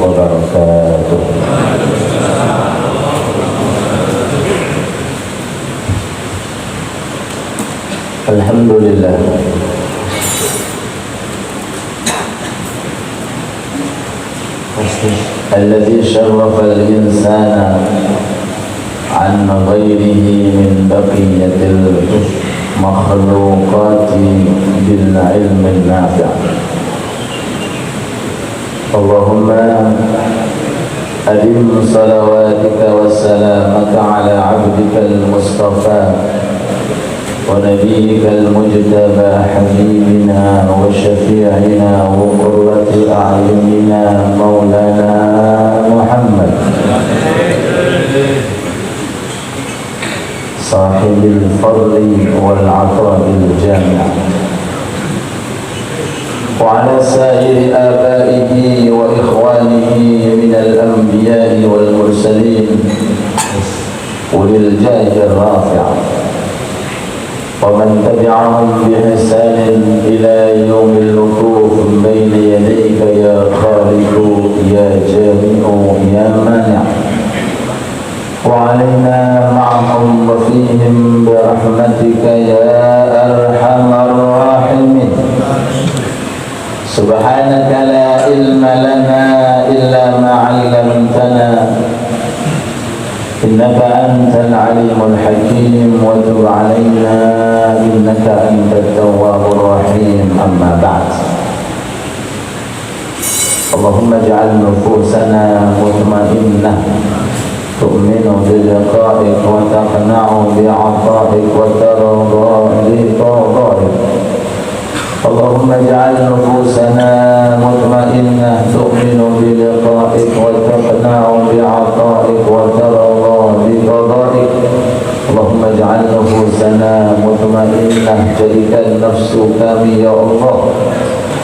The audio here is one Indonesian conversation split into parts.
wabarakatuh. Alhamdulillah, alladzi syarrafa al-insana an ghairihi min baqiyatil makhluqati bil ilmi nafi'. Allahumma adim salawatika wa salamaka ala abdika al-mustafa wa nabiyyika al-mujtaba habibina wa syafi'ina wa qurrati a'yunina maulana Muhammad sahibil fadli wal 'ata'il jami'. وعلى سائر آبائه وإخوانه من الأنبياء والمرسلين أولي الجاه الرافع ومن تبعهم بإحسان إلى يوم الوقوف بين يديك يا خالق يا جامع يا مانع، وعلينا معهم وفيهم برحمتك يا أرحم الراحمين. سبحانك لا علم لنا إلا ما علمتنا إنك أنت العليم الحكيم وتب علينا إنك أنت التواب الرحيم. أما بعد، اللهم اجعل نفوسنا مطمئنة تؤمن بلقائك وتقنع بعطائك وترضى بقضائك. اللهم اجعل نفوسنا مطمئنة تؤمن بلقائك وتقنع بعطائك وترضى بقضائك. اللهم اجعل نفوسنا مطمئنة. Jadikan nafsu kami ya Allah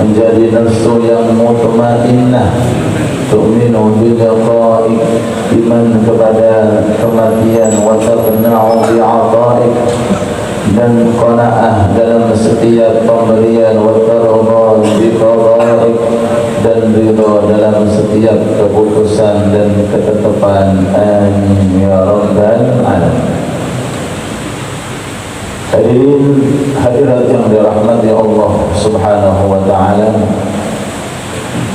menjadi nafsu yang mutmainnah, tu'minu biliqa'ik, iman kepada kematian, wa taqna'u bi'ata'ik, dan qanaah dalam setiap pemberian, wa tarda biqada'ik, dan ridha dalam setiap keputusan dan ketetapan. Amin ya rabbal alamin. Hadirin hadirat yang dirahmati Allah Subhanahu wa taala,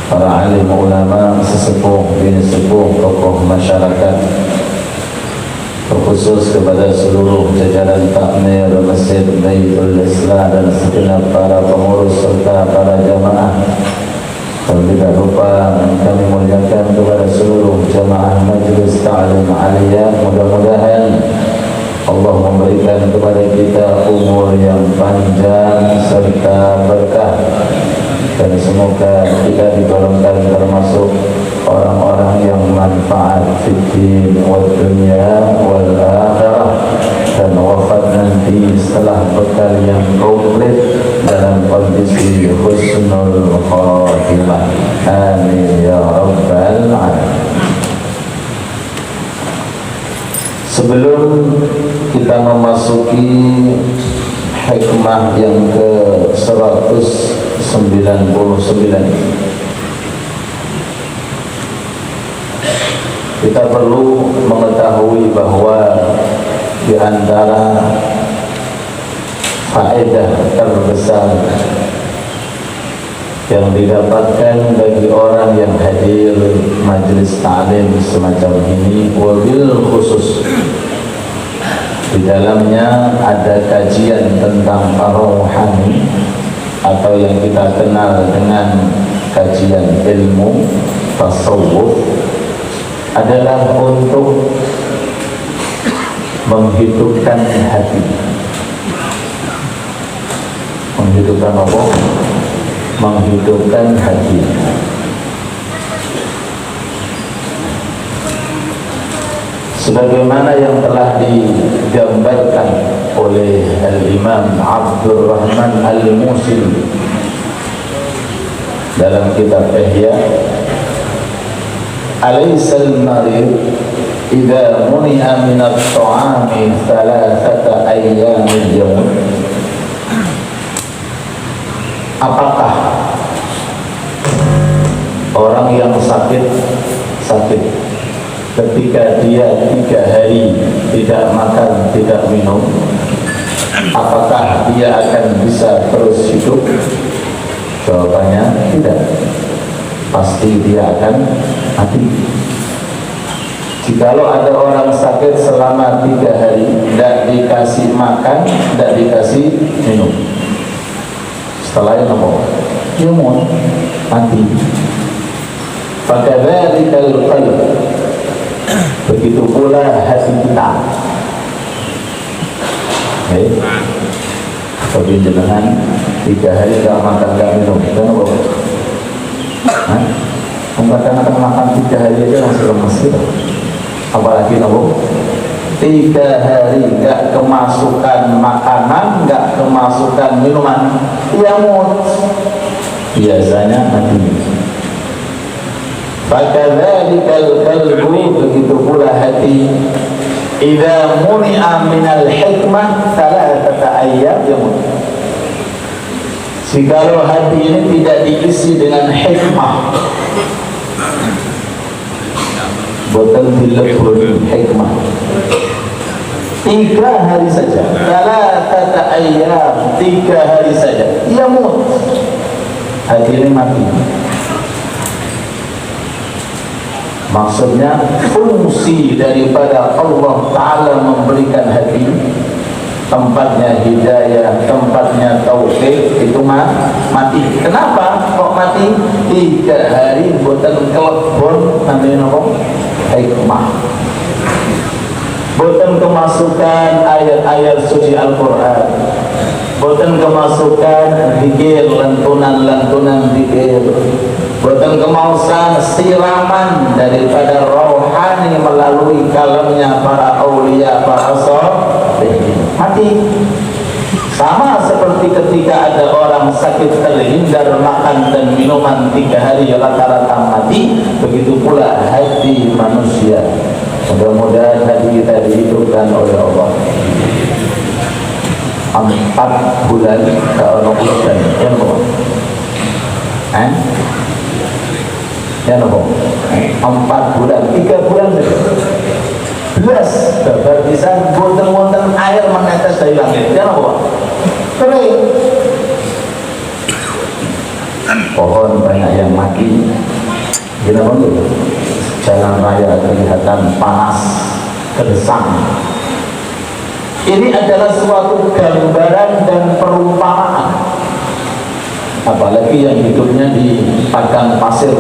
para alim ulama, sesepuh bin sepuh, tokoh masyarakat, terkhusus kepada seluruh jajaran takmir Masjid Baitul Islam dan segenap para pengurus serta para jamaah. Dan tidak lupa kami muliakan kepada seluruh jamaah Majlis Ta'lim Aliyah. Mudah-mudahan Allah memberikan kepada kita umur yang panjang serta berkah, dan semoga kita digolongkan termasuk orang-orang yang manfaat fiddin wal dunya wal akhirah, dan wafat nanti setelah bekal yang komplit dalam kondisi husnul khatimah. Amin ya rabbal alamin. Sebelum kita memasuki hikmah yang ke-199, kita perlu mengetahui bahwa di antara faedah terbesar yang didapatkan bagi orang yang hadir majlis ta'lim semacam ini, wabil khusus di dalamnya ada kajian tentang rohani atau yang kita kenal dengan kajian ilmu tasawuf, adalah untuk menghidupkan hati. Menghidupkan apa? Menghidupkan hati. Sebagaimana yang telah digambarkan oleh Al-Imam Abdul Rahman Al-Musili dalam kitab Ihya, alaysal marid idza muni'a min at-ta'ami thalathata ayyamil yawm. Apakah Orang yang sakit ketika dia 3 hari tidak makan, tidak minum, apakah dia akan bisa terus hidup? Jawabannya tidak. Pasti dia akan mati. Jikalau ada orang sakit selama 3 hari, tidak dikasih makan, tidak dikasih minum, setelah itu dia mau mati. Fakadzalika al-qalb, begitu pula hati kita. Tapi jenengan 3 hari tidak makan, tidak minum, kenapa? Kadang-kadang makan 3 hari aja langsung lemes gitu. Apalagi 3 hari nggak kemasukan makanan, nggak kemasukan minuman, ya mood biasanya mati. Fakadzalikal qalbu, begitu pula hati, idza muni'a minal hikmah thalathata ayyam yamut. Jikalau hati ini tidak diisi dengan hikmah, boten dilebur hikmah, 3 hari saja, thalathata ayyam, 3 hari saja, yamut, hati ini mati. Maksudnya fungsi daripada Allah Ta'ala memberikan hati, tempatnya hidayah, tempatnya taufik, itu mati. Kenapa kok mati? 3 hari boten kelebon namanya apa? Hikmah. Boten kemasukan ayat-ayat suci Al-Quran, boten kemasukan zikir, lantunan-lantunan zikir, boten kemausan siraman daripada rohani melalui kalamnya para aulia, para salih. Mati. Sama seperti ketika ada orang sakit terhindar makan dan minuman 3 hari rata-rata mati, begitu pula hati manusia. Mudah-mudahan hati kita dihidupkan oleh Allah 4 bulan kalau bulan ya nopo ya nopo 4 bulan 3 bulan belas berarti wonten air menetes dari langit ya nopo kering. Pohon banyak yang mati, gimana bang? Jalan raya kelihatan panas, gersang. Ini adalah suatu gambaran dan perumpamaan. Apalagi yang hidupnya di padang pasir,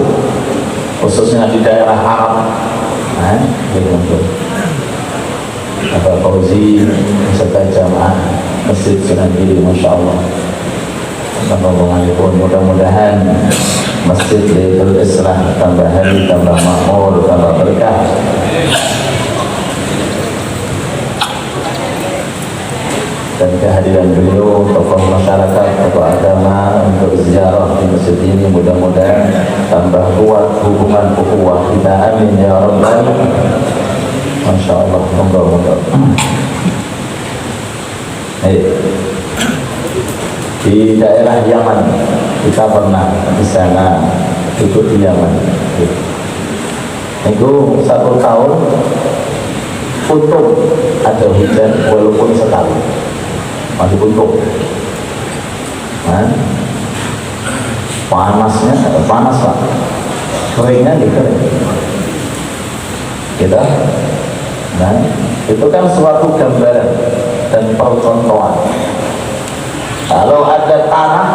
khususnya di daerah Arab. Bapak Fauzi beserta jamaah Masjid Sunan Giri, Masya Allah. Mudah-mudahan Masjid Baitul Islah tambah hari, tambah makmur, tambah berkah. Dan kehadiran beliau, tokoh masyarakat, tokoh agama untuk ziarah di masjid ini, mudah-mudahan tambah kuat hubungan ukhuwah kita, amin ya rabbal. Masya Allah, moga-moga. Di daerah Yaman kita pernah di sana, ikut di Yaman. Itu 1 tahun utuh ada hujan walaupun sekali, masih utuh. Panasnya panas pak, keringnya kering. Kita, itu kan suatu gambaran dan percontohan. Kalau ada tanah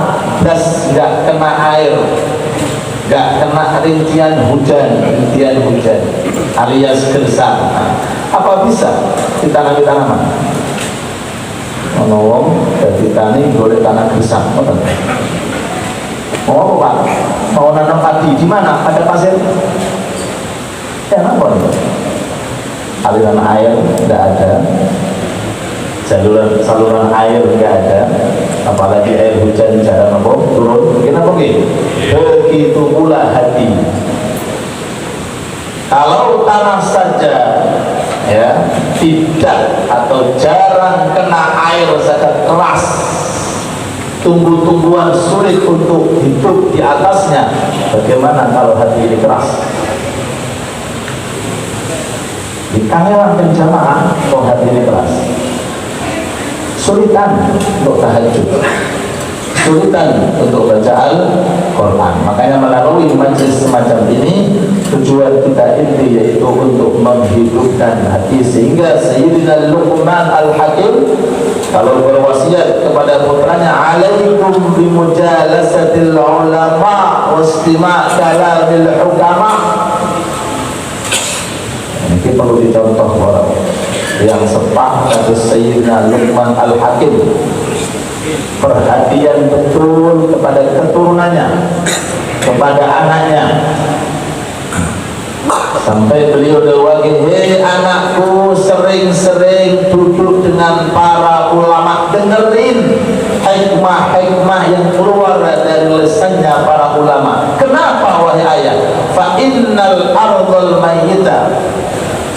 das nggak kena air, nggak kena rintian hujan alias gersang, apa bisa ditanami tanaman? Menolong dari tani boleh tanah gersang, mau apa pak? Mau nanam padi di mana? Ada pasir? Ya apa? Aliran air tidak ada, saluran air tidak ada, apalagi air hujan jarang turun. Kenapa begitu? Begitu pula hati. Kalau tanah saja ya tidak atau jarang kena air saja keras, tumbuh-tumbuhan sulit untuk hidup di atasnya. Bagaimana kalau hati ini keras? Di kangelan penjamaah kalau hati ini keras, sulitan untuk tahajud, sulitan untuk baca Al-Quran. Makanya melalui majelis semacam ini tujuan kita inti yaitu untuk menghidupkan hati, sehingga Sayyidina Luqman Al-Hakim kalau berwasiat kepada putranya, alaikum bimujalasatil ulama wastima' kalamil hukama. Ini perlu dicontoh orang yang sepak kata Sayyidina Luqman Al-Hakim, perhatian betul kepada keturunannya, kepada anaknya, sampai beliau berwagi, hei anakku, sering-sering duduk dengan para ulama, dengerin hikmah-hikmah yang keluar dari lisannya para ulama. Kenapa wahai ayah? Fa innal ardhal mayyita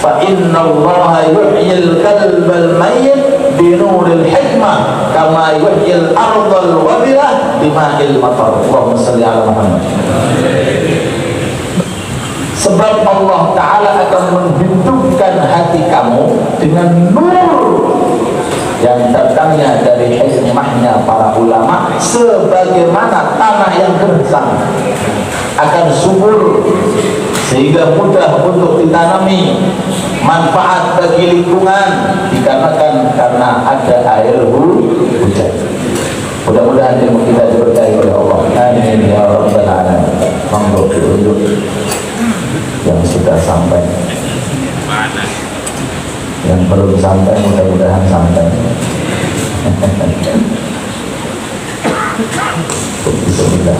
fa innallaha yuhyil qalbal mayyit binuril hikmah kama yuhyil ardhal wabilah bima'il matar. Allahumma shalli ala Muhammad. Sebab Allah Ta'ala akan menghidupkan hati kamu dengan nur yang datangnya dari hikmahnya para ulama, sebagaimana tanah yang gersang akan subur sehingga mudah untuk ditanami, manfaat bagi lingkungan dikarenakan karena ada air hujan. Mudah-mudahan ilmu kita diberkahi oleh Allah. Amin ya rabbal alamin. Monggo diunjuk yang sudah sampai, yang belum sampai mudah-mudahan sampai. Bismillah.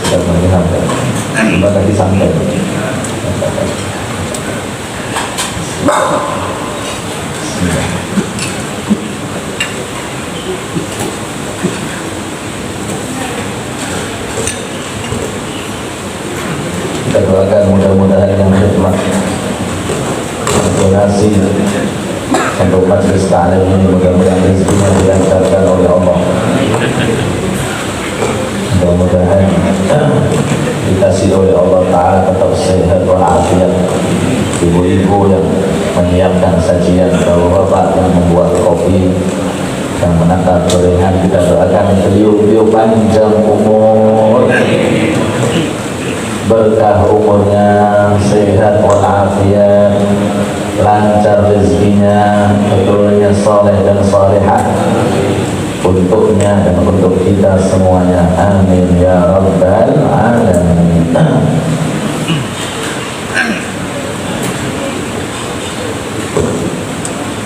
Sudah melihat ya. Coba tadi sampai. Kita doakan mudah-mudahan yang khidmat donasi untuk majelis ta'lim ini, mudah-mudahan rezekinya dilancarkan oleh Allah. Mudah-mudahan dikasih oleh Allah Ta'ala tetap sehat walafiat. Ibu-ibu yang menyiapkan sajian, bapak yang membuat kopi, yang menangkap gorengan, kita doakan beliau panjang umur, berkah umurnya, sehat walafiat, lancar rezekinya, keturunannya soleh dan solehah untuknya dan untuk kita semuanya. Amin ya rabbal alamin.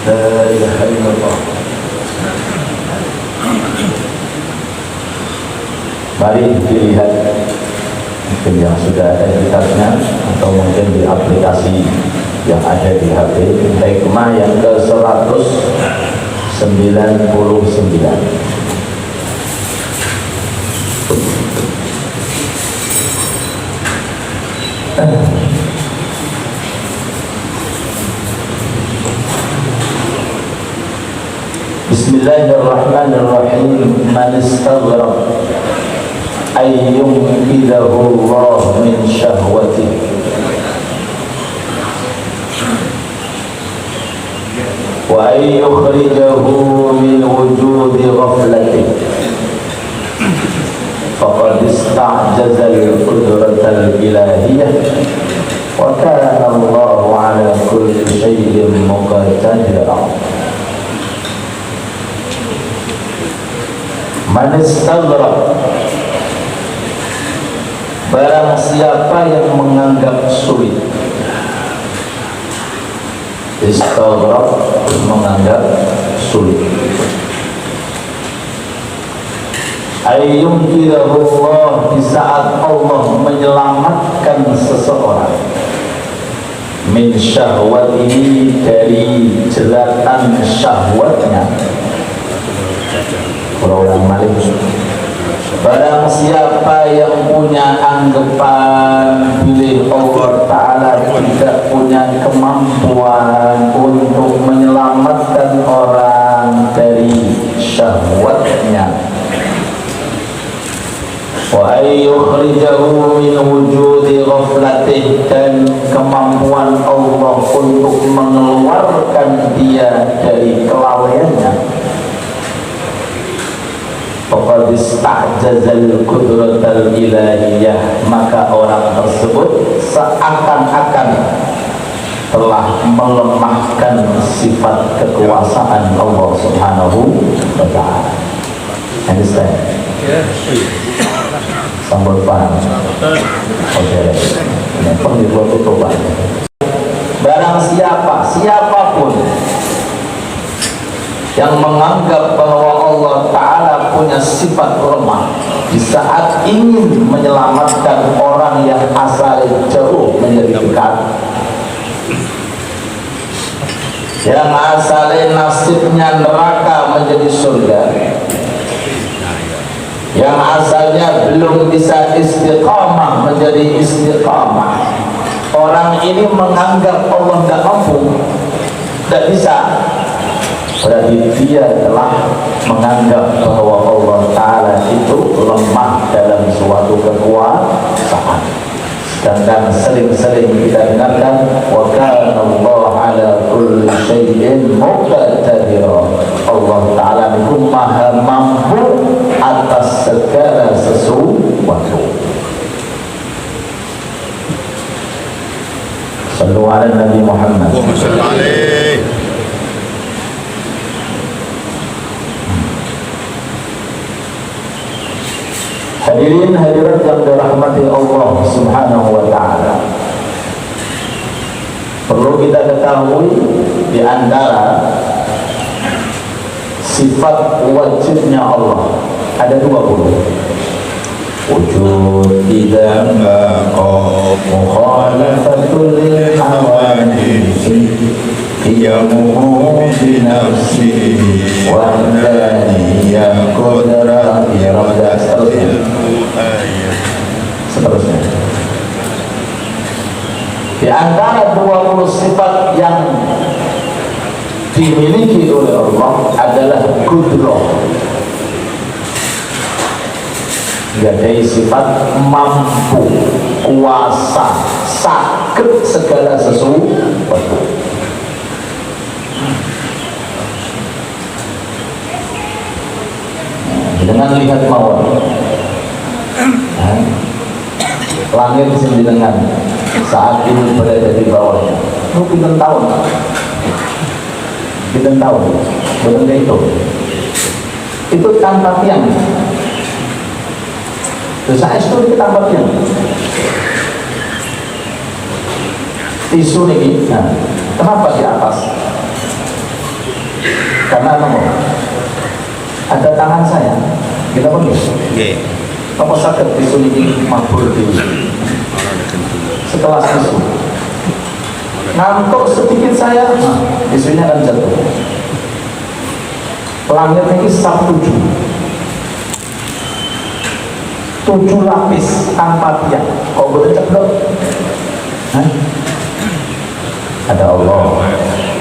La ilaha illallah. Mari dilihat mungkin yang sudah ada kitabnya atau mungkin di aplikasi yang ada di HP, hikmah yang ke 199. Bismillahirrahmanirrahim. Man istaghraq ay yumkidahu Allah min syahwatihi wa ay yukhrijahu min wujudi ghaflatihi faqad ista'jaza al-qudratal ilahiyah wa kana Allahu ala kulli syai'in muqtadira. Man istaghraq, barang siapa yang menganggap sulit. Istaghraq, menganggap sulit. Ayyum Allah, di saat Allah menyelamatkan seseorang min syahwatihi, dari jelatan syahwatnya. Kalau orang malik Barang siapa yang punya anggapan pilih Allah Ta'ala tidak punya kemampuan untuk menyelamatkan orang dari syahwatnya, wa ayyukhrijahu min wujudi ghaflatih, dan kemampuan Allah untuk mengeluarkan dia dari kelalaiannya, faqad ista'jazal qudratal ilahiyah, maka orang tersebut seakan-akan telah melemahkan sifat kekuasaan Allah Subhanahu wa ta'ala. Understand? Sambut paham? Oke. Ini perlu tutupan. Barang siapapun yang menganggap bahwa Allah Ta'ala punya sifat lemah di saat ingin menyelamatkan orang yang asalnya jauh menjadi dekat, yang asalnya nasibnya neraka menjadi surga, yang asalnya belum bisa istiqamah menjadi istiqamah. Orang ini menganggap Allah tidak mampu, tidak bisa, berarti dia telah menganggap bahwa Allah Ta'ala itu lemah dalam suatu kekuasaan. Sedangkan sering-sering kita dengarkan wa kana Allah ala kulli syai'in muqtadira, Allah Ta'ala itu maha mampu atas segala sesuatu. Sallu ala Nabi Muhammad. Hadirin hadirat yang dirahmati Allah Subhanahu wa ta'ala, perlu kita ketahui di antara sifat wajibnya Allah ada 20. Wujud tidak maqam mukhalafatul lil hawadisi qiyamuhu bi nafsihi wa dhaniyya qudrat iradah, seterusnya. Di antara 20 sifat yang dimiliki oleh Allah adalah qudrah, gadai sifat mampu, kuasa, sakit segala sesuatu. Dengan lihat mawar, langit dengan saat ini berada di bawahnya. Lu pinten tahun, betul itu tanpa tiang. Terus saya itu tanpa tiang. Tisu ini, nah, kenapa di atas? Karena ada tangan saya, kita pergi. Apa sakit tisu ini mabur di setelah tisu ngantuk sedikit saya, nah, tisunya akan jatuh. Langit ini tujuh lapis tanpa tiang. Kok boleh ceplok? Ada Allah,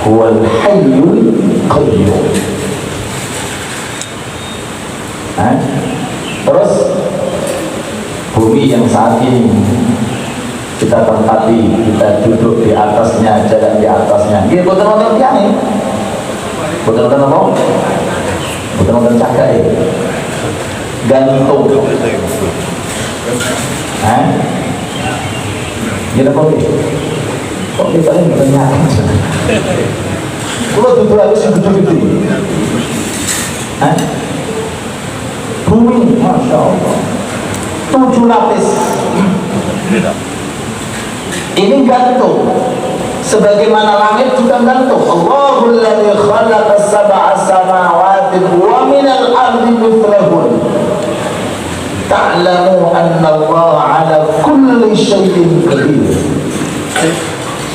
huwal hayyul qayyum. Terus bumi yang saat ini kita tempati, kita duduk di atasnya, jalan di atasnya. Dia betul-betul tiang ini, betul-betul apa? Betul-betul cakai, gantung. Kita kok kita ini bernyata? Kalau duduk habis duduk itu, bumi, masya Allah, 7 lapis. Ini gantung, sebagaimana langit juga gantung. Allahul ladzi khalaqa sab'a samawati wa minal ardi mithlahun ta'lamu anna Allah ala kulli syai'in qadir.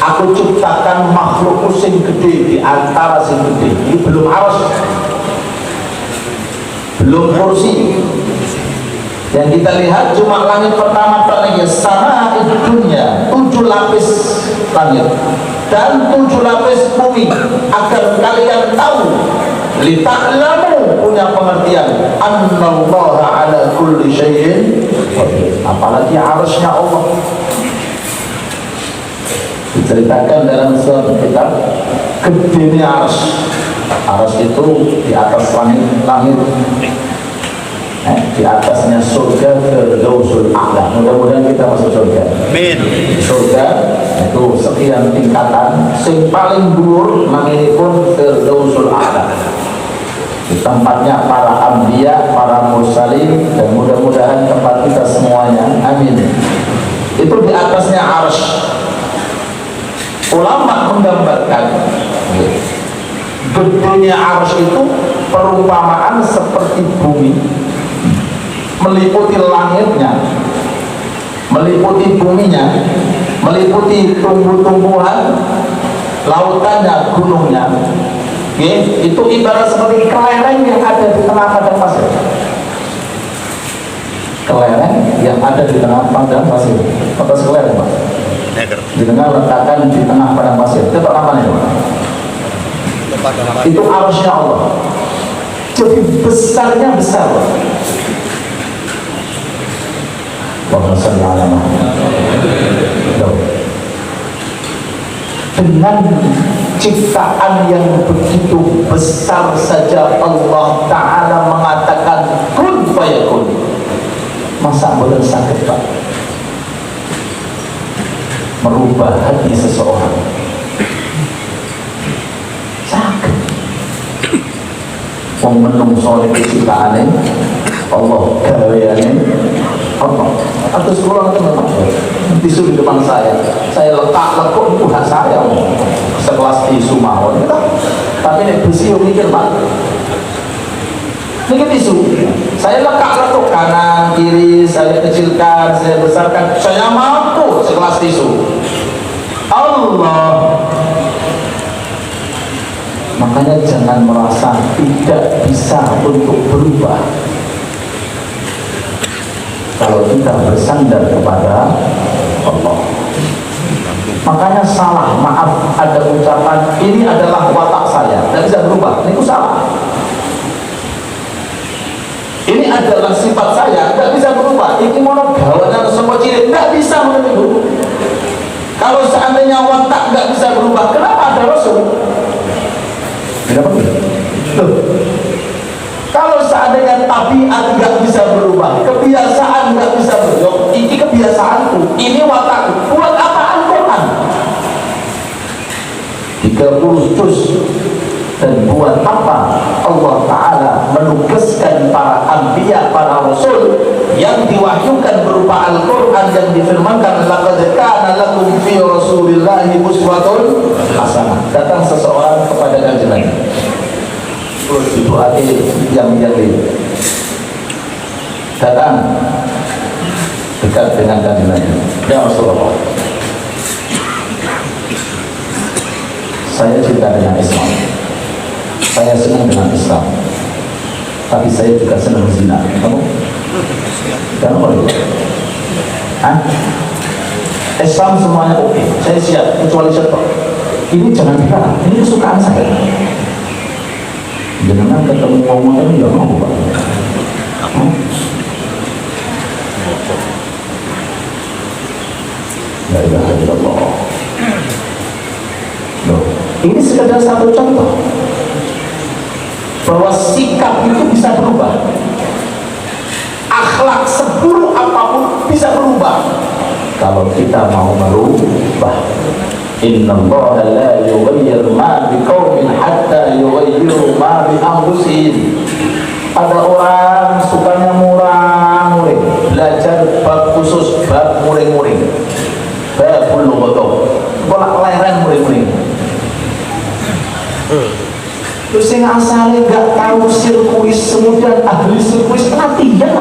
Aku ciptakan makhluk sing gede di antara sing gede. Ini belum arsy, belum kursi, Yang kita lihat cuma langit pertama tadi, sama dunia, 7 lapis langit dan 7 lapis bumi, agar kalian tahu, lita'lamu, punya pengertian, annallaha ala kulli syai'in qadir. Apalagi arasnya Allah. Diceritakan dalam suatu kitab, gedenya aras itu di atas langit, di atasnya surga Firdausul A'la. Mudah-mudahan kita masuk surga. Amin. Surga itu sekian tingkatan, sing paling dhuwur manginipun Firdausul A'la. Di tempatnya para anbiya, para mursalin, dan mudah-mudahan tempat kita semuanya. Amin. Itu di atasnya arsy. Ulama menggambarkan gedenya arsy itu perumpamaan seperti bumi, meliputi langitnya, meliputi buminya, meliputi tumbuh-tumbuhan, lautannya, gunungnya. Itu ibarat seperti kelereng yang ada di tengah padang pasir. Kelereng yang ada di tengah padang pasir. Apa kelereng, Pak? Di tengah letakkan di tengah padang pasir. Itu namanya Pak. Itu arusnya Allah. Jadi besarnya besar, Pak. Dengan ciptaan yang begitu besar saja Allah Ta'ala mengatakan kun fayakun. Masa boleh sakit, Pak, merubah hati seseorang? Sakit. Wong menungso iki ciptaane Allah, gaweane Allah. Atau sekolah itu memang tisu di depan saya letak itu hak saya, sekelas tisu mawon. Tapi ini besi yang mikir, Pak. Ini tisu, saya letak kanan kiri, saya kecilkan, saya besarkan, saya mampu sekelas tisu. Allah. Makanya jangan merasa tidak bisa untuk berubah. Kalau kita bersandar kepada Allah. Makanya salah, maaf, ada ucapan ini adalah watak saya, tidak bisa berubah. Ini salah. Ini adalah sifat saya, tidak bisa berubah. Ini mono gawanan semua ciri, tidak bisa menurut. Kalau seandainya watak tidak bisa berubah, kenapa ada Rasul? Kenapa? Kalau seandainya tabiat nggak bisa berubah, kebiasaan nggak bisa berubah, ini kebiasaanku, ini watakku, buat apaan Quran? 30 juz. Dan buat apa Allah Ta'ala menugaskan para anbiya, para rasul yang diwahyukan berupa Al-Quran yang difirmankan laqad kana lakum fi rasulillahi uswatun hasanah. Datang seseorang kepada Kanjeng Nabi, terus didoakan yang datang dekat dengan Kanjeng Nabi, ya Rasulullah, saya cinta dengan Islam, saya senang dengan Islam, tapi saya juga senang zina. Kamu? Kenapa itu? Islam semuanya oke, saya siap, kecuali satu. Ini jangan dilarang, ini kesukaan saya. Jangan ketemu ngomong itu ya mau, Pak. La ilaha illallah. Loh, ini sekedar satu contoh bahwa sikap itu bisa berubah, akhlak seburuk apapun bisa berubah kalau kita mau merubah. Innallaha la yughayyir ma biqaumin hatta yughayyiru ma bi anfusihim. Ada orang sukanya murang-muring, belajar bab khusus, bab muring-muring, bab bulu bolak lereng muring-muring. Terus yang asalnya nggak tahu sirkuit, kemudian ahli sirkuit latihan.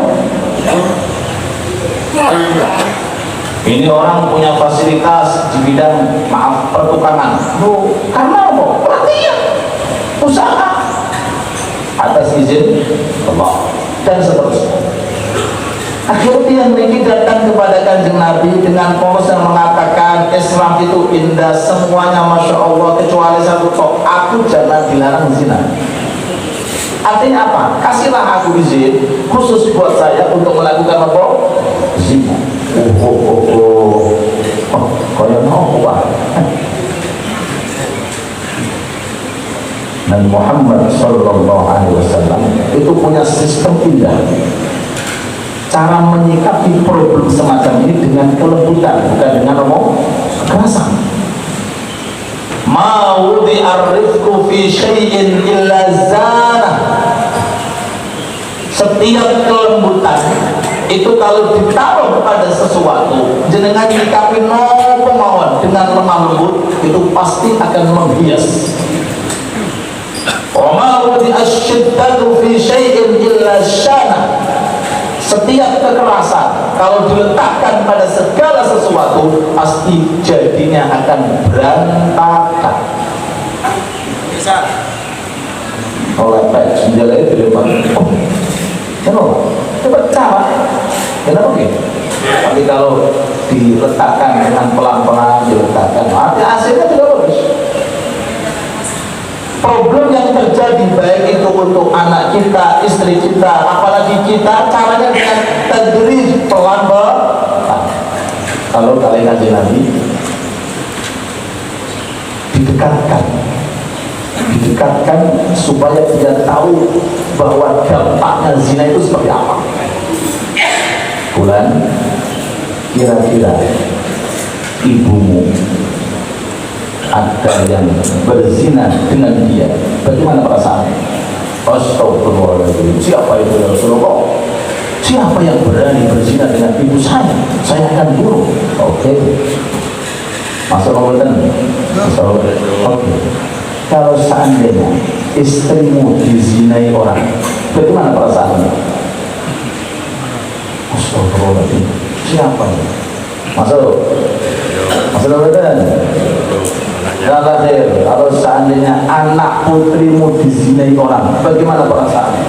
Ini orang punya fasilitas di bidang pertukangan. Karena apa? Latihan, usaha atas izin Allah dan seterusnya. Akhirnya mereka datang kepada Kanjeng Nabi dengan polos yang mengatakan Islam itu indah semuanya Masya Allah kecuali satu kok, aku jangan dilarang zina. Artinya apa? Kasihlah aku izin khusus buat saya untuk melakukan apa? Zina. Kaya nopo. Dan Muhammad Sallallahu Alaihi Wasallam itu punya sistem indah cara menyikapi problem semacam ini dengan kelembutan, bukan dengan omong kekerasan. Mau diarifku fi syai'in illa zana. Setiap kelembutan itu kalau ditaruh kepada sesuatu, jenengan nyikapi nopo mawon dengan lemah lembut, itu pasti akan menghias. Wa ma asyiddatu fi syai'in illa syana. Setiap kekerasan kalau diletakkan pada segala sesuatu pasti jadinya akan berantakan. Bisa. Oleh Pak Jenjala itu dia bilang, kenapa? Coba cara. Kenapa gitu? Tapi kalau diletakkan dengan pelan-pelan diletakkan, hasilnya juga bagus. Problem yang terjadi baik itu untuk anak kita, istri kita, apalagi kita, caranya dengan tadrij pelan-pelan. Kalau kalian Kanjeng Nabi didekatkan supaya dia tahu bahwa dampaknya zina itu seperti apa. Bulan, kira-kira ibumu ada yang berzina dengan dia, bagaimana perasaannya? Astagfirullahaladzim, siapa itu ya Rasulullah? Siapa yang berani berzina dengan ibu saya? Saya akan bunuh. Oke. Masuk kemudian. Oke. Kalau seandainya istrimu dizinai orang, bagaimana perasaannya? Astagfirullahaladzim, siapa ini? Masuk kemudian. Kalau seandainya anak putrimu dizinai orang, bagaimana perasaannya?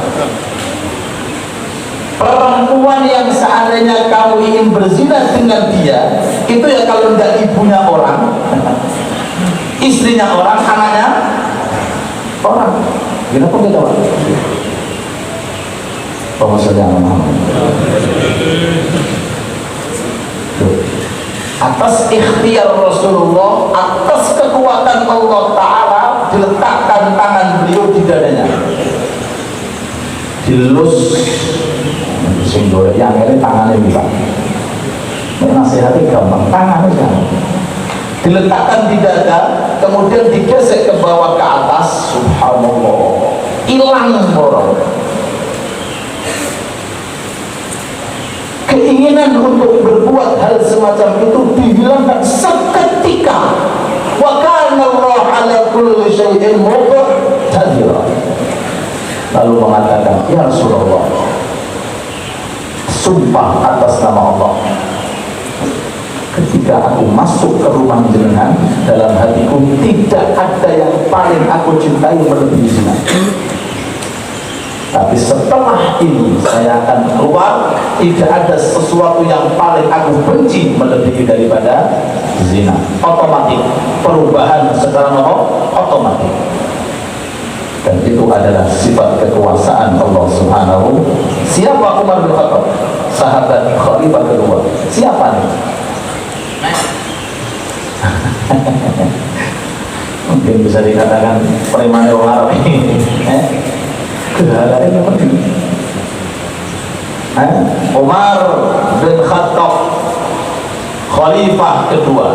Perempuan yang seandainya kamu ingin berzina dengan dia, itu ya kalau tidak ibunya orang, istrinya orang, anaknya orang. Kenapa kita Pak? Atas ikhtiar Rasulullah, atas kekuatan Allah Ta'ala, diletakkan tangan beliau di dadanya, dilus singgol yang ini tangannya bisa menasihati gampang, tangannya jangan diletakkan di dada, kemudian digesek ke bawah ke atas. Subhanallah, hilang borong. Keinginan untuk berbuat hal semacam itu dihilangkan seketika. Wa kana Allah ala kulli syai'in muqtadir. Lalu mengatakan, ya Rasulullah, sumpah atas nama Allah, ketika aku masuk ke rumah jenengan, dalam hatiku tidak ada yang paling aku cintai melebihi zina. Tapi setelah ini saya akan keluar, tidak ada sesuatu yang paling aku benci melebihi daripada zina. Otomatis perubahan secara otomatis. Dan itu adalah sifat kekuasaan Allah Subhanahu. Siapa Umar bin Khattab? Sahabat khalifah kedua. Siapa nih? Mungkin bisa dikatakan preman orang Arab ini. Kehalanya penting. Umar bin Khattab, khalifah kedua.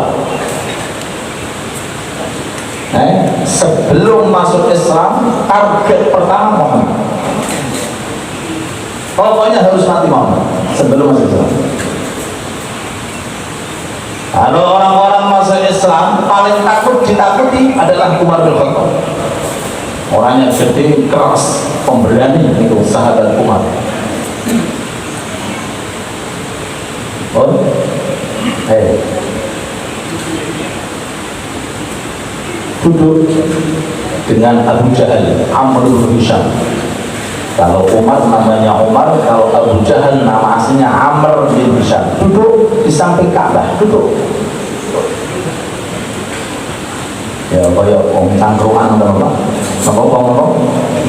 Sebelum masuk Islam, target pertama Muhammad. Pokoknya harus mati Muhammad sebelum masuk Islam. Kalau orang-orang masuk Islam, paling takut ditakuti adalah Umar bin Khattab. Orangnya gede, keras, pemberani, itu sahabat Umar. Duduk dengan Abu Jahal, Amr bin Hisham. Kalau Umar namanya Umar, kalau Abu Jahal nama aslinya Amr bin Hisham. Duduk di samping Ka'bah, duduk. Ya, kayak cangkruan atau apa? Apa?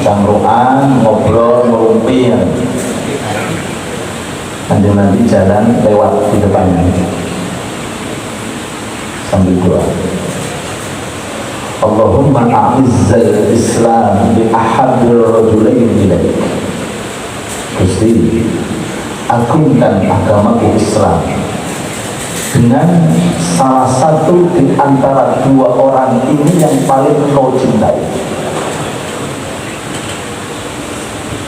Cangkruan, ngobrol, ngerumpi. Ya. Nanti jalan lewat di depannya sambil doa. Allahumma a'izzal Islam bi ahabbil rajulain ilaik. Gusti, agungkan agamaku Islam dengan salah satu di antara dua orang ini yang paling kau cintai.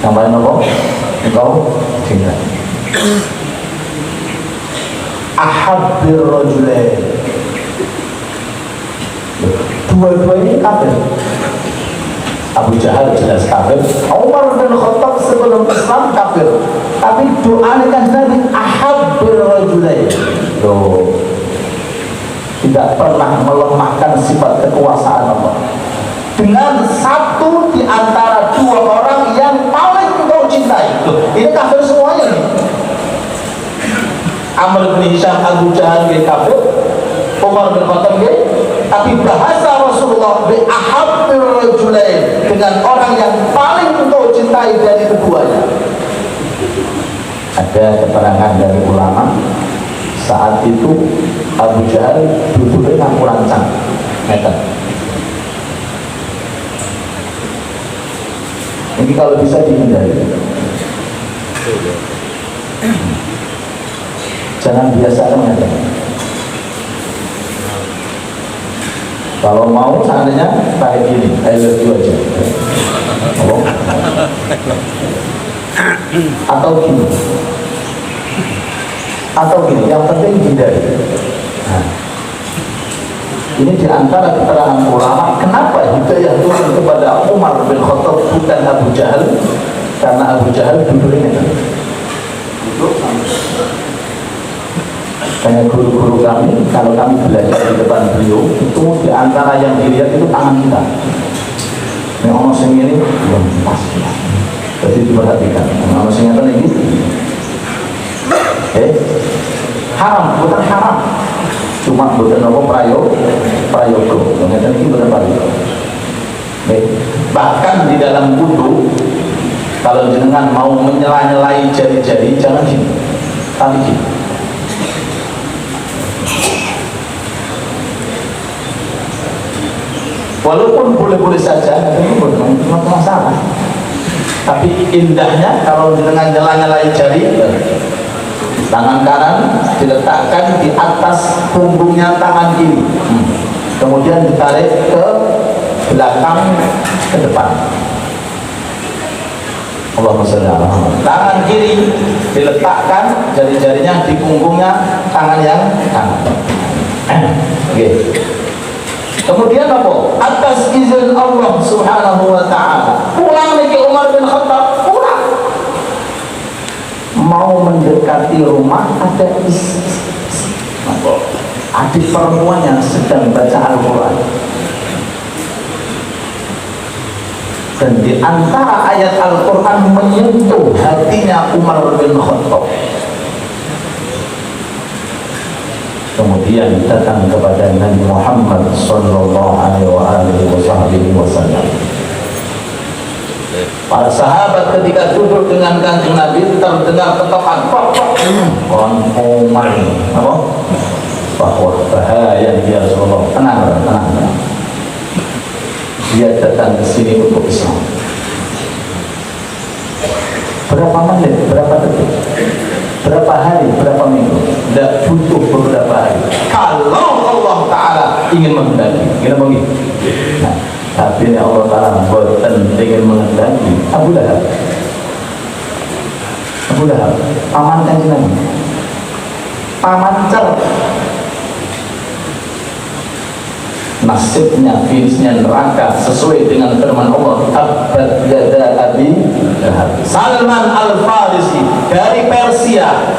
Yang paling apa? Engkau cintai. Ahabbil rajulain. Dua-duanya kafir. Abu Jahal jelas kafir, Umar bin Khattab sebelum Islam kafir. Tapi doa kan Nabi ahabbil rajulain. Loh, tidak pernah melemahkan sifat kekuasaan Allah. Dengan satu di antara dua orang yang paling kau cintai. Loh, ini kafir semuanya nih. Amr bin Hisham, Abu Jahal bin kafir, Umar bin Khattab bin, tapi bahasa Rasulullah bi ahabbil rajulain, dengan orang yang paling engkau cintai dari keduanya. Ada keterangan dari ulama saat itu Abu Jahal duduknya ngaku rancang meter. Ini kalau bisa dihindari. Jangan biasakan meter. Kalau mau seandainya tarik gini, I love you aja. Oh. Atau gini, yang penting hindari. Nah, ini diantara keterangan ulama kenapa hidayah turun kepada Umar bin Khattab bukan Abu Jahal, karena Abu Jahal duduknya duduk. Kayak guru-guru kami, kalau kami belajar di depan beliau, itu diantara yang dilihat itu tangan kita. Ini orang yang ini belum pas. Jadi diperhatikan. Orang yang ini haram, bukan haram. Cuma bukan apa prayogo. Yang ini bukan prayogo. Bahkan di dalam wudu, kalau jenengan mau menyela-nyelai jari-jari, jangan gini, tapi gini. Walaupun boleh-boleh saja, itu bukan masalah. Tapi indahnya kalau dengan nyela-nyelai jari, tangan kanan diletakkan di atas punggungnya tangan kiri, kemudian ditarik ke belakang ke depan. Allahumma sholli ala Muhammad. Tangan kiri diletakkan jari-jarinya di punggungnya tangan yang kanan. Okay. Kemudian apa? Atas izin Allah Subhanahu wa ta'ala, pulang lagi Umar bin Khattab, pulang. Mau mendekati rumah, ada adik perempuan yang sedang baca Al-Quran. Dan di antara ayat Al-Quran menyentuh hatinya Umar bin Khattab. Kemudian datang kepada Nabi Muhammad sallallahu alaihi wasallam. Para sahabat ketika duduk dengan kanjeng Nabi terdengar ketokan orang Umar apa? Bahwa bahaya dia Rasulullah. Tenang. Dia datang ke sini untuk Islam. Berapa menit, berapa detik, berapa hari, berapa minggu? Tidak butuh beberapa hari. Kalau Allah Ta'ala ingin menghendaki, kita begini. Nah, tapi Allah Ta'ala buatan ingin menghendaki. Abu Lahab, paman kanjeng Nabi, paman cer. Nasibnya, finisnya neraka sesuai dengan firman Allah. Tabbat yada Abi Lahab. Salman Al-Farisi dari Persia,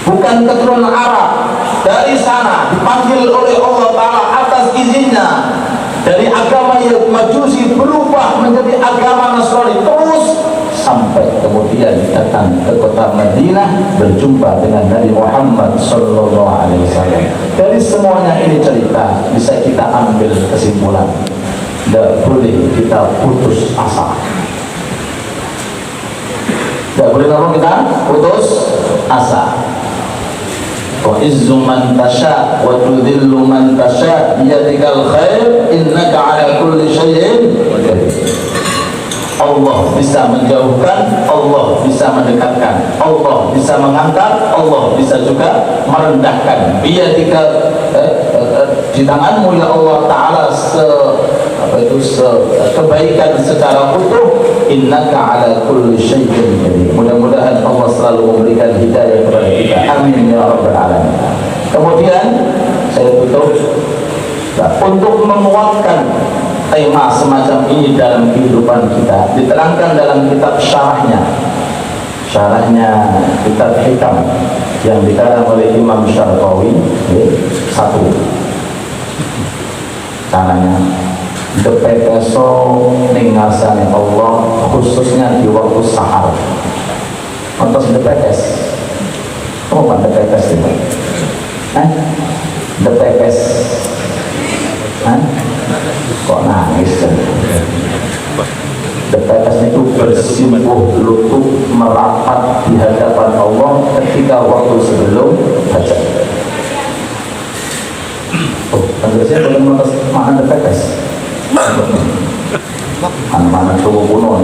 bukan keturunan Arab, dari sana dipanggil oleh Allah Ta'ala atas izinnya dari agama yang Majusi berubah menjadi agama Nasrani. sampai kemudian datang ke kota Madinah berjumpa dengan Nabi Muhammad sallallahu alaihi wasallam. Dari semuanya ini cerita bisa kita ambil kesimpulan, tidak boleh kita putus asa. Tidak boleh kita putus asa. Wa izzu man tasha wa tudhillu man tasha biyadikal khair innaka ala kulli syai'in qadir. Allah bisa menjauhkan, Allah bisa mendekatkan, Allah bisa mengangkat, Allah bisa juga merendahkan. Biyadika di tanganmu ya Allah Ta'ala kebaikan secara utuh. Innaka ala kulli syai'in qadir. Mudah-mudahan Allah selalu memberikan hidayah kepada kita. Amin ya rabbal alamin. Kemudian saya tutup untuk menguatkan tema semacam ini dalam kehidupan kita, diterangkan dalam kitab syarahnya kitab Hikam yang dikarang oleh Imam Syarqawi. Satu, caranya depeteso ning ngarsane Allah, khususnya di waktu sahar. Untuk depetes, apa depetes itu? Depetes, kok nangis? Depetes itu bersimpuh lutut merapat di hadapan Allah ketika waktu sebelum hajat. Saya belum mana depetes. Mana tubuh kuno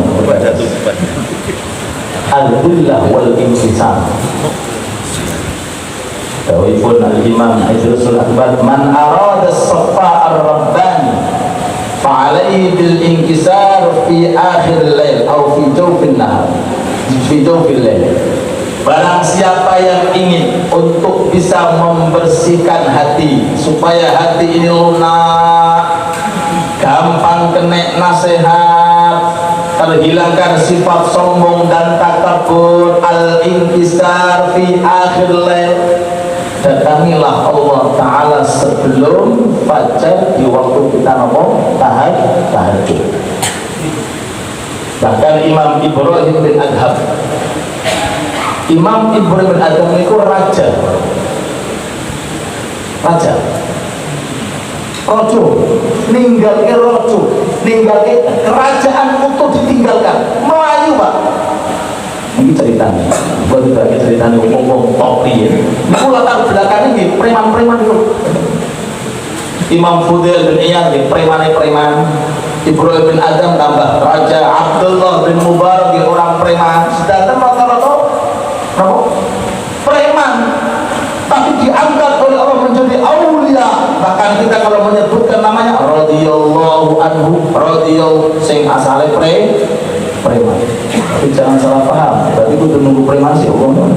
al-billah wal inqisam. Dawipun al-Imam Idrusul Akbar, man arada as-safa ar-rabbani fa'alaihi bil inkisar fi akhir lail atau fi jawfin nahar, fi jawfil lail. Barang siapa yang ingin untuk bisa membersihkan hati supaya hati ini lunak, gampang kena nasihat, terhilangkan sifat sombong dan takabur, al-inkisar fi akhir lail, datangilah Allah Ta'ala sebelum fajar di waktu kita ngomong tahajud. Bahkan Imam Ibrahim bin Adham itu raja ninggalke kerajaan utuh ditinggalkan, Melayu Pak. Ini ceritanya, buat bagi ceritanya ngomong topi. Itu latar belakangnya di preman-preman itu. Imam Fudail bin Iyad di preman-preman, Ibrahim bin Adham tambah Raja Abdullah bin Mubarak di orang preman. Sedangkan rata-rata preman, tapi diangkat oleh Allah menjadi aulia. Bahkan kita kalau menyebutkan namanya radhiyallahu anhu, radhiyallahu sing asale preman. Tapi jangan salah paham, berarti itu udah nunggu preman sih Allah.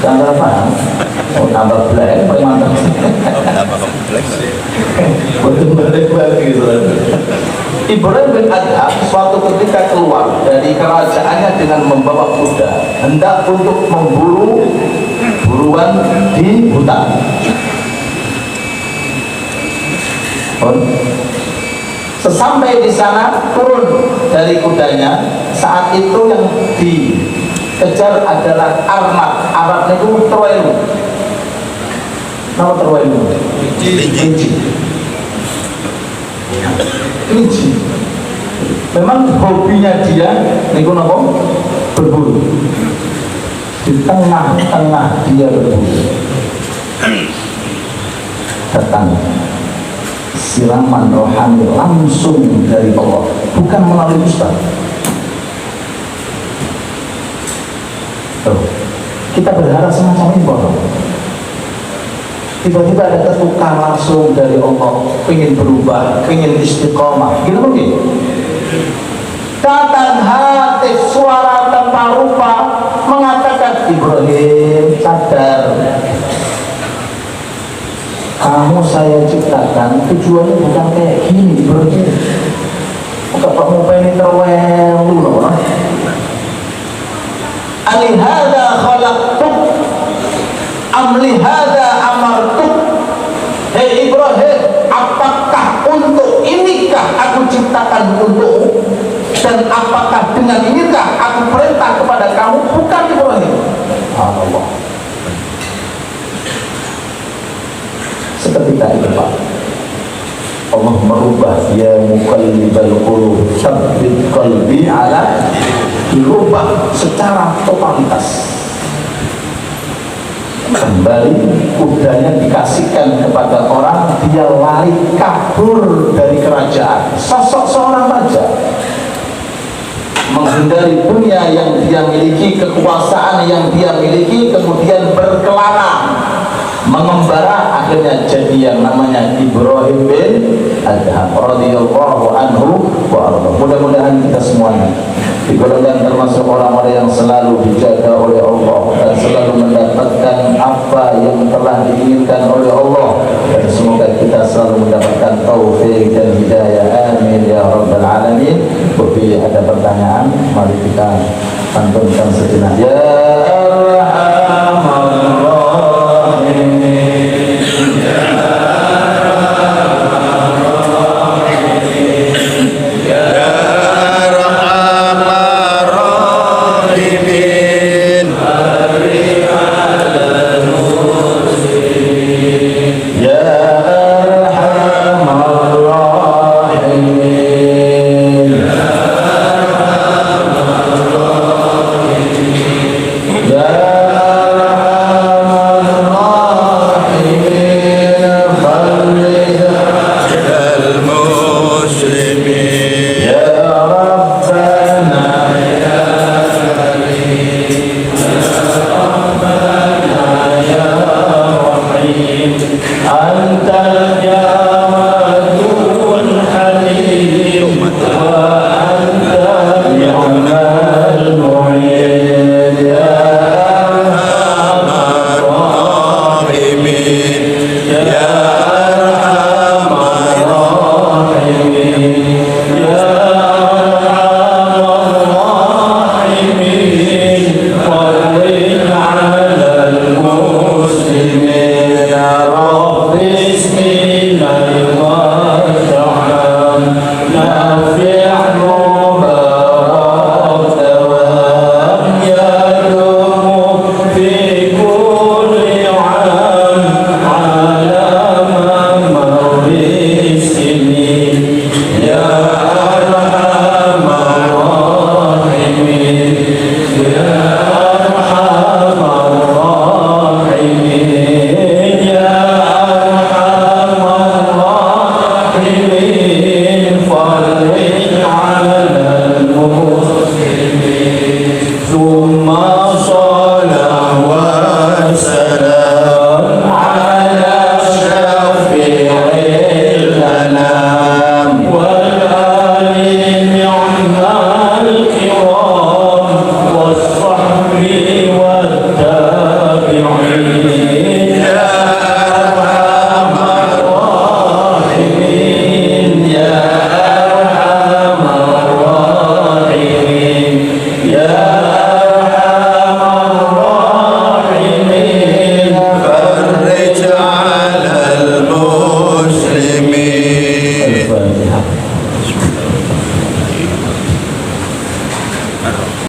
Jangan salah paham. Oh, tambah black preman. Tambah kompleks sih. Betul banget gitu. Ibrahim bin Adham suatu ketika keluar dari kerajaannya dengan membawa kuda, hendak untuk memburu buruan di hutan. Sesampai di sana, turun dari kudanya. Saat itu yang dikejar adalah Arnab. Arnab itu terwelu. Nama terwelu? Linci. Memang hobinya dia niku napa? Berburu. Di tengah-tengah dia berburu. Datang siraman rohani langsung dari Allah, bukan melalui ustaz. Kita berharap semacam ini bodoh. Tiba-tiba ada ketukan langsung dari Allah, ingin berubah, ingin istiqomah, gitu mungkin. Datang hati suara tanpa rupa mengatakan, Ibrahim sadar, kamu saya ciptakan tujuannya bukan kayak gini Ibrahim. Bapak mau pengen terwelu loh. Alihada khalaqtuk amlihada amartuk. Hei Ibrahim, apakah untuk inikah aku ciptakan untukmu? Dan apakah dengan inikah aku merubah. Ya muqallibal qulub tsabbit qalbi ala, dirubah secara totalitas. Kembali kudanya dikasihkan kepada orang, dia lari kabur dari kerajaan. Sosok seorang raja menghindari dunia yang dia miliki, kekuasaan yang dia miliki, kemudian berkelana mengembara, akhirnya jadi yang namanya Ibrahim bin Adham radhiyallahu anhu wa arda. Mudah-mudahan kita semuanya digolongkan termasuk orang-orang yang selalu dijaga oleh Allah dan selalu mendapatkan apa yang telah diinginkan oleh Allah, dan semoga kita selalu mendapatkan taufik dan hidayah, amin ya rabbal alamin. Bila ada pertanyaan, mari kita pantunkan sejenak. Ya Arhamar Rahimin, ya